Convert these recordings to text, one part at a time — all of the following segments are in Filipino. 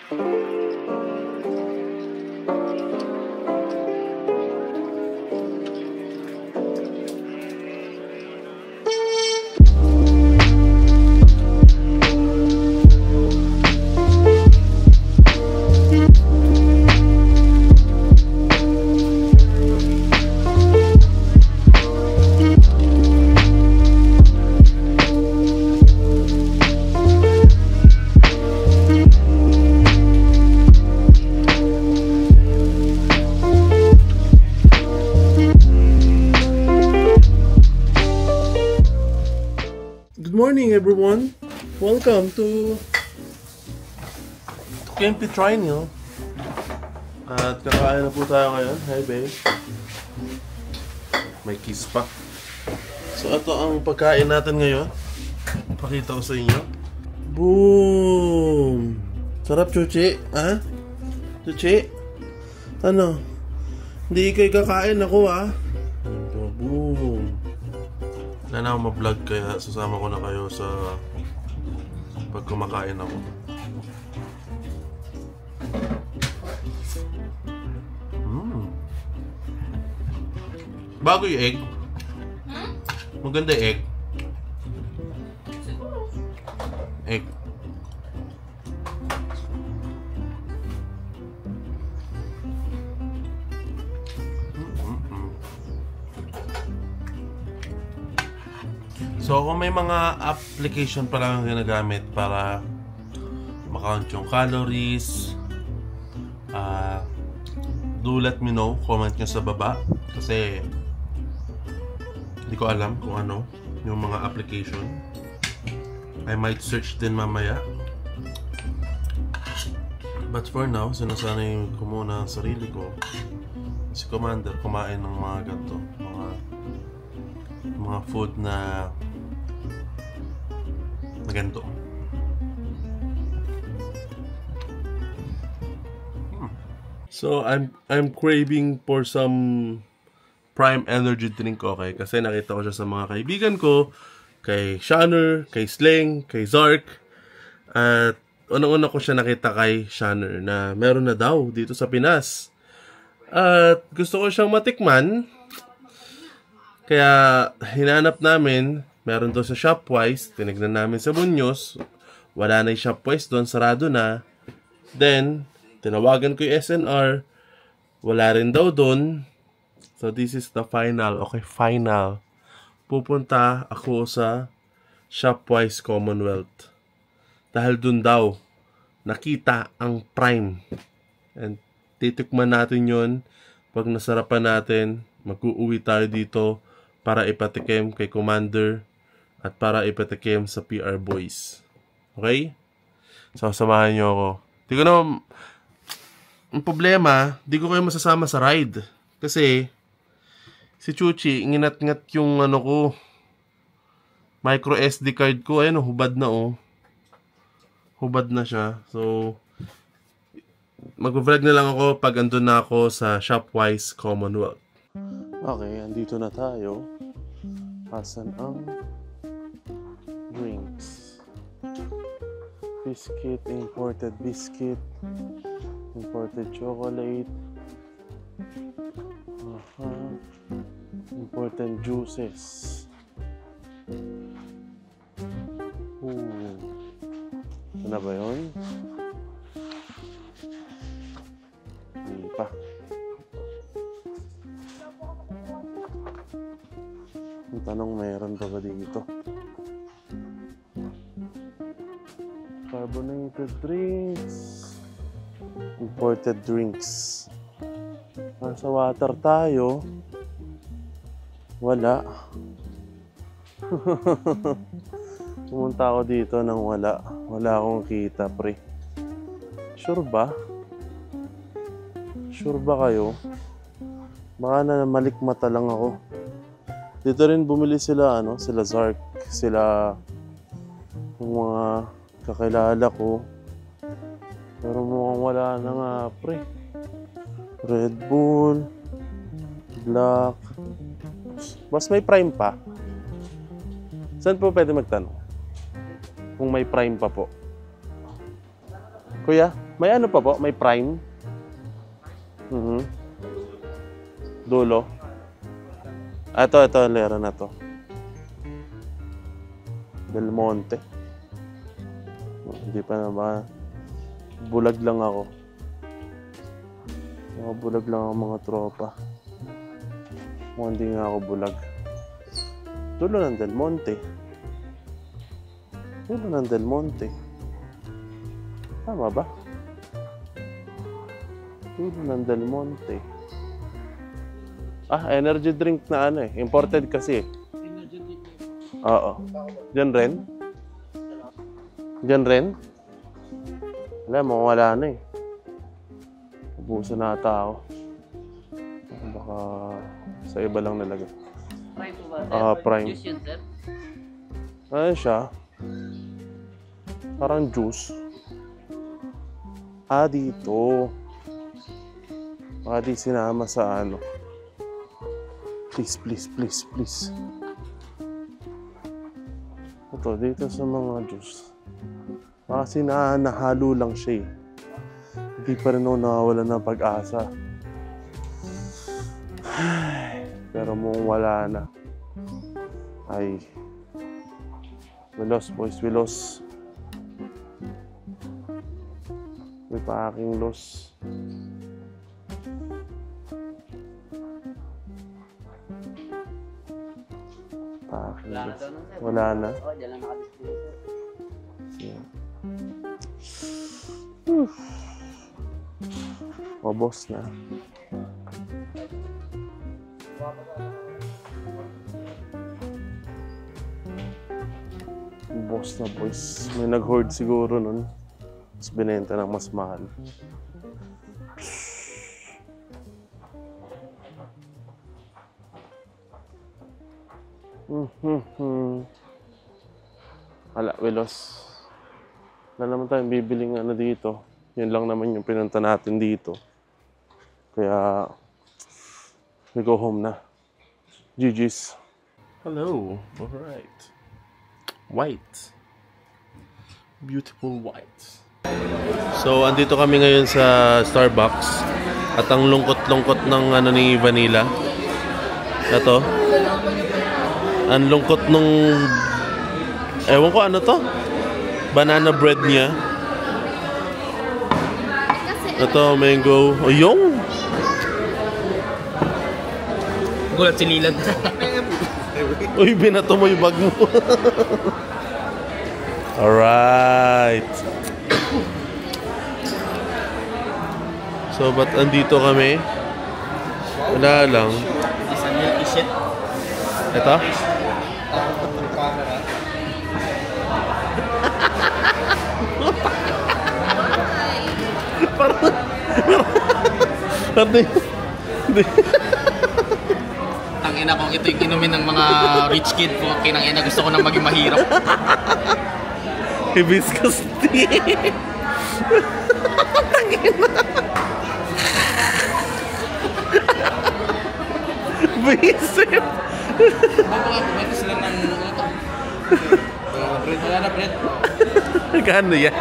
Good morning everyone! Welcome to Kempi Trinil. At kakain na po tayo ngayon. Hi babe. May kiss pa. So ito ang pagkain natin ngayon. Pakita ko sa inyo. Boom! Sarap Chuchi. Ha? Chuchi? Ano? Hindi kayo kakain ako ha? Boom! Wala na akong ma-vlog kaya sasama ko na kayo sa pag kumakain ako. Bago yung egg. Maganda yung egg. Egg. So kung may mga application pa lang ginagamit para makount yung calories, do let me know, comment nyo sa baba kasi hindi ko alam kung ano yung mga application. I might search din mamaya, but for now sinasanay ko muna ang sarili ko. Si Commander kumain ng mga ganito, mga food na ganito. So I'm craving for some Prime Energy drink, okay? Kasi nakita ko siya sa mga kaibigan ko, kay Shanner, kay Sling, kay Zark. At unang-una ko siya nakita kay Shanner na meron na daw dito sa Pinas. At gusto ko siyang matikman. Kaya hinanap namin, meron doon sa Shopwise, tinignan namin sa Muñoz, wala na yung Shopwise doon, sarado na. Then, tinawagan ko yung SNR, wala rin daw doon. So, this is the final. Okay, final. Pupunta ako sa Shopwise Commonwealth. Dahil doon daw, nakita ang Prime. And titikman natin yon. Pag nasarapan natin, mag-uuwi tayo dito para ipatikim kay Commander at para ipatikim sa PR Boys. Okay? So, samahan nyo ako. Di ko na, ang problema, di ko kayo masasama sa ride. Kasi, si Chuchi, nginat-ngat yung ano ko, micro SD card ko. Ayun, hubad na oh. Hubad na siya. So, mag-vlog na lang ako pag andun na ako sa Shopwise Commonwealth. Okay, andito na tayo. Asan ang drinks? Biscuit, imported biscuit, imported chocolate, imported juices. Ito na ba yun? Hindi pa. Ang tanong, mayroon pa ba dito? Carbonated drinks, imported drinks. Nasa water tayo. Wala. Pumunta ako dito nang wala. Wala akong kita, pre. Sure ba? Sure ba kayo? Baka na malikmata lang ako. Dito rin bumili sila, sila Zark, sila yung mga kakilala ko. Pero mukhang wala na nga, pre. Red Bull, Black. Mas may Prime pa. Saan po pwede magtanong? Kung may Prime pa po. Kuya? May ano pa po? May Prime? Dulo. Ito, lera na to. Del Monte. Hindi pa na ba? Bulag lang ako. Bulag lang ang mga tropa. Hindi nga ako bulag. Dulo ng Del Monte. Dulo ng Del Monte. Tama ba? Dulo ng Del Monte. Energy drink na ano eh. Imported kasi eh. Energy drink. Oo. Diyan rin? Diyan rin? Wala, mawala na eh. Ubusan na ata ako. Baka sa iba lang nalagay. Prime po ba? Prime. Juice yun, sir? Ano siya? Parang juice. Dito. Baka di sinama sa ano. Please. Ito, dito sa mga juice. Kasi nahalo lang siya eh. Hindi pa rin ako nakawala ng pag-asa. Pero mong wala na. Ay. We lost, boys. We lost. May pa aking loss. Wala na daw nun, sir. Wala na. Oo, dyan lang nakadisplay, sir. Yeah. Boss na. Boss na, boys. May nag-hoard siguro nun. Tapos binenta ng mas mahal. Wala, we lost. Wala naman tayong bibiling ano dito. Yun lang naman yung pinunta natin dito. Kaya, we go home na. GG's. Hello. Alright. White. Beautiful white. So, andito kami ngayon sa Starbucks. At ang lungkot-lungkot ng ano ni Vanilla. Ito. Ang lungkot nung... Ewan ko ano to? Banana bread niya. Ito, mango. O, yung! Gulat sinilag. Uy, binato mo yung bag mo. Alright. So, ba't andito kami? Wala lang. Isang milky shit. Ito? Parang... Tangina kung ito yung inumin ng mga rich kid po. Kinangina gusto ko nang maging mahirap. Hibiscus tea. Bisip. Baka sila ng ito. Bread, wala na bread. Kano yan?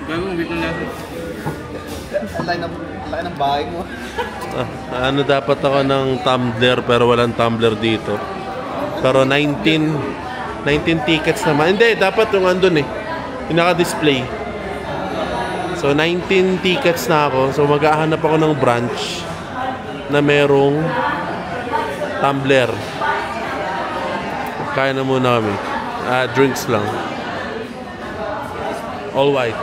Gagawin bito na. Laki ng bahay mo. Ano dapat ako ng tumbler pero walang tumbler dito. Pero 19 tickets naman. Hindi, dapat yung andun eh. Yung naka-display. So 19 tickets na ako. So mag-ahanap ako ng branch na merong tumbler. Kaya na muna kami. Drinks lang. All white.